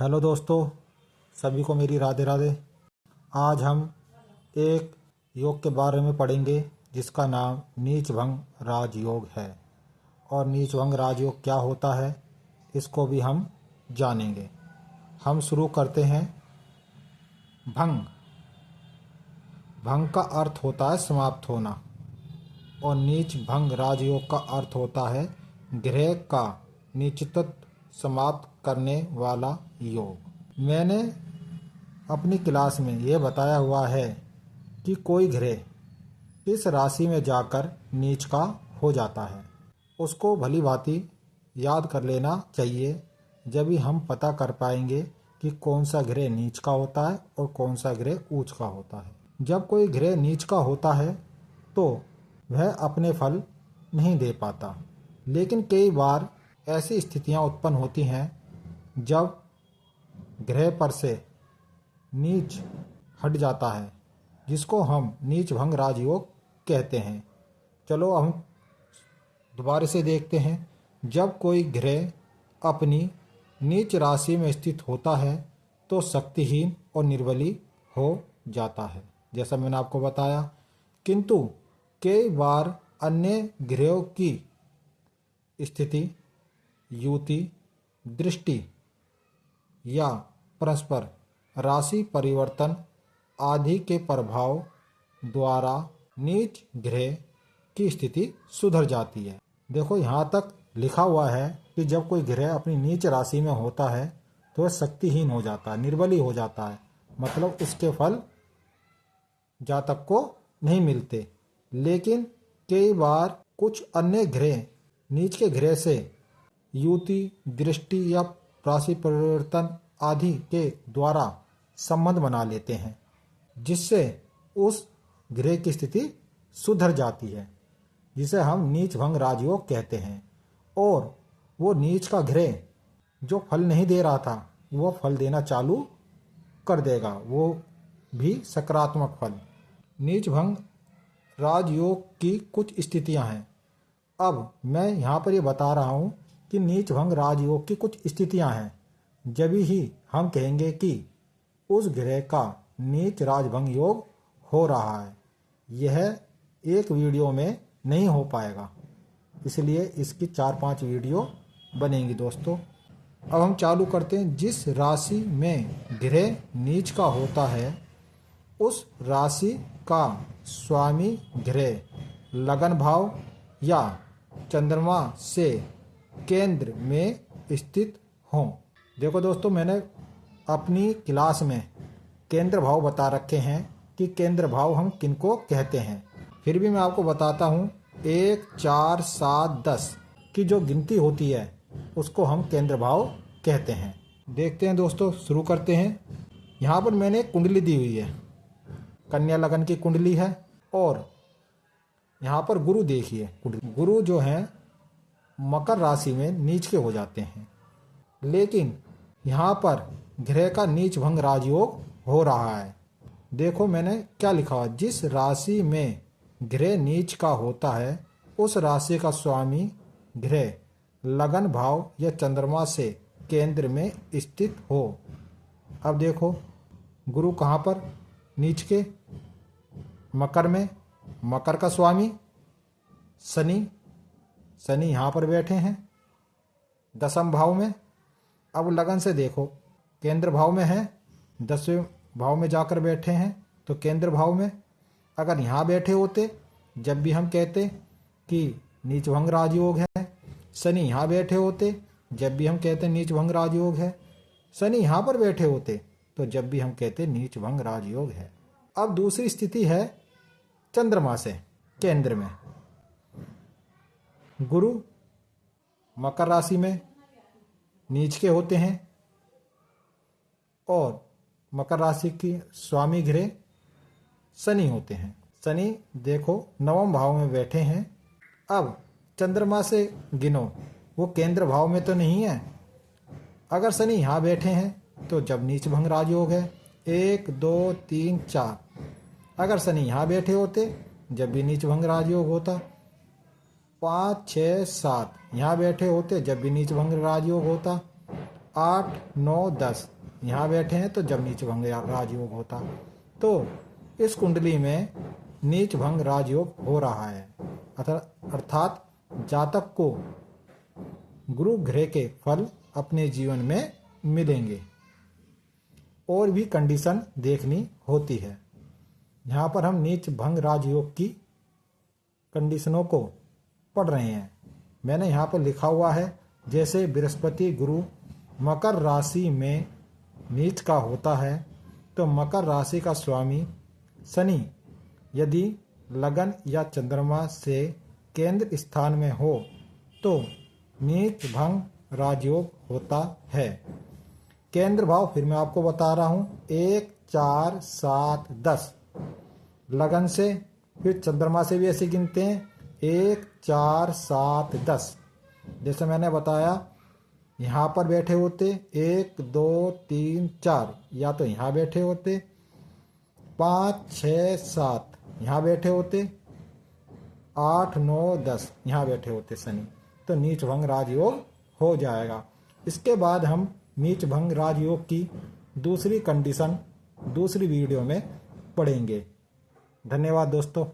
Hello दोस्तों, सभी को मेरी राधे राधे। आज हम एक योग के बारे में पढ़ेंगे जिसका नाम नीच भंग राजयोग है। और नीच भंग राजयोग क्या होता है इसको भी हम जानेंगे। हम शुरू करते हैं। भंग भंग का अर्थ होता है समाप्त होना, और नीच भंग राजयोग का अर्थ होता है ग्रह का निश्चित समाप्त करने वाला योग। मैंने अपनी क्लास में यह बताया हुआ है कि कोई ग्रह इस राशि में जाकर नीच का हो जाता है, उसको भली भांति याद कर लेना चाहिए। जब भी हम पता कर पाएंगे कि कौन सा ग्रह नीच का होता है और कौन सा ग्रह ऊंच का होता है। जब कोई ग्रह नीच का होता है तो वह अपने फल नहीं दे पाता, लेकिन कई बार ऐसी स्थितियां उत्पन्न होती हैं जब ग्रह पर से नीच हट जाता है, जिसको हम नीच भंग राजयोग कहते हैं। चलो हम दोबारा से देखते हैं। जब कोई ग्रह अपनी नीच राशि में स्थित होता है तो शक्तिहीन और निर्बली हो जाता है, जैसा मैंने आपको बताया। किंतु कई बार अन्य ग्रहों की स्थिति, युति, दृष्टि या परस्पर राशि परिवर्तन आदि के प्रभाव द्वारा नीच ग्रह की स्थिति सुधर जाती है। देखो, यहाँ तक लिखा हुआ है कि जब कोई ग्रह अपनी नीच राशि में होता है तो वह शक्तिहीन हो जाता है, निर्बली हो जाता है, मतलब उसके फल जातक को नहीं मिलते। लेकिन कई बार कुछ अन्य ग्रह नीच के ग्रह से युति, दृष्टि या राशि परिवर्तन आदि के द्वारा संबंध बना लेते हैं, जिससे उस ग्रह की स्थिति सुधर जाती है, जिसे हम नीच भंग राजयोग कहते हैं। और वो नीच का ग्रह जो फल नहीं दे रहा था वो फल देना चालू कर देगा, वो भी सकारात्मक फल। नीच भंग राजयोग की कुछ स्थितियां हैं। अब मैं यहाँ पर ये बता रहा हूँ कि नीच भंग राजयोग की कुछ स्थितियां हैं, जब ही हम कहेंगे कि उस ग्रह का नीच राजभंग योग हो रहा है। यह एक वीडियो में नहीं हो पाएगा, इसलिए इसकी 4-5 वीडियो बनेंगी दोस्तों। अब हम चालू करते हैं। जिस राशि में ग्रह नीच का होता है उस राशि का स्वामी ग्रह लगन भाव या चंद्रमा से केंद्र में स्थित हों। देखो दोस्तों, मैंने अपनी क्लास में केंद्र भाव बता रखे हैं कि केंद्र भाव हम किनको कहते हैं। फिर भी मैं आपको बताता हूँ। 1, 4, 7, 10 की जो गिनती होती है उसको हम केंद्र भाव कहते हैं। देखते हैं दोस्तों, शुरू करते हैं। यहाँ पर मैंने कुंडली दी हुई है, कन्या लगन की कुंडली है। और यहाँ पर गुरु देखिए, गुरु जो है मकर राशि में नीच के हो जाते हैं, लेकिन यहाँ पर ग्रह का नीच भंग राजयोग हो रहा है। देखो मैंने क्या लिखा है। जिस राशि में ग्रह नीच का होता है उस राशि का स्वामी ग्रह लगन भाव या चंद्रमा से केंद्र में स्थित हो। अब देखो, गुरु कहाँ पर नीच के? मकर में। मकर का स्वामी शनि, शनि यहाँ पर बैठे हैं 10वें भाव में। अब लगन से देखो, केंद्र भाव में है, 10वें भाव में जाकर बैठे हैं। तो केंद्र भाव में अगर यहाँ बैठे होते, जब भी हम कहते कि नीच भंग राजयोग है, शनि यहाँ बैठे होते, जब भी हम कहते नीच भंग राजयोग है, शनि यहाँ पर बैठे होते, तो जब भी हम कहते नीच भंग राजयोग है। अब दूसरी स्थिति है चंद्रमा से केंद्र में। गुरु मकर राशि में नीच के होते हैं और मकर राशि की स्वामी ग्रह शनि होते हैं। शनि देखो 9वें भाव में बैठे हैं। अब चंद्रमा से गिनो, वो केंद्र भाव में तो नहीं है। अगर शनि यहाँ बैठे हैं तो जब नीच भंग राजयोग है। 1, 2, 3, 4। अगर शनि यहाँ बैठे होते जब भी नीच भंग राजयोग होता। 5, 6, 7 यहाँ बैठे होते जब भी नीच भंग राजयोग होता। 8, 9, 10 यहाँ बैठे हैं तो जब नीच भंग राजयोग होता। तो इस कुंडली में नीच भंग राजयोग हो रहा है, अर्थात जातक को गुरु ग्रह के फल अपने जीवन में मिलेंगे। और भी कंडीशन देखनी होती है। यहाँ पर हम नीच भंग राजयोग की कंडीशनों को पढ़ रहे हैं। मैंने यहाँ पर लिखा हुआ है, जैसे बृहस्पति गुरु मकर राशि में नीच का होता है तो मकर राशि का स्वामी शनि यदि लगन या चंद्रमा से केंद्र स्थान में हो तो नीच भंग राजयोग होता है। केंद्र भाव फिर मैं आपको बता रहा हूँ, 1, 4, 7, 10 लगन से, फिर चंद्रमा से भी ऐसे गिनते हैं 1, 4, 7, 10। जैसे मैंने बताया यहाँ पर बैठे होते 1, 2, 3, 4, या तो यहाँ बैठे होते 5, 6, 7 यहाँ बैठे होते, 8, 9, 10 यहाँ बैठे होते शनि, तो नीच भंग राजयोग हो जाएगा। इसके बाद हम नीच भंग राजयोग की दूसरी कंडीशन दूसरी वीडियो में पढ़ेंगे। धन्यवाद दोस्तों।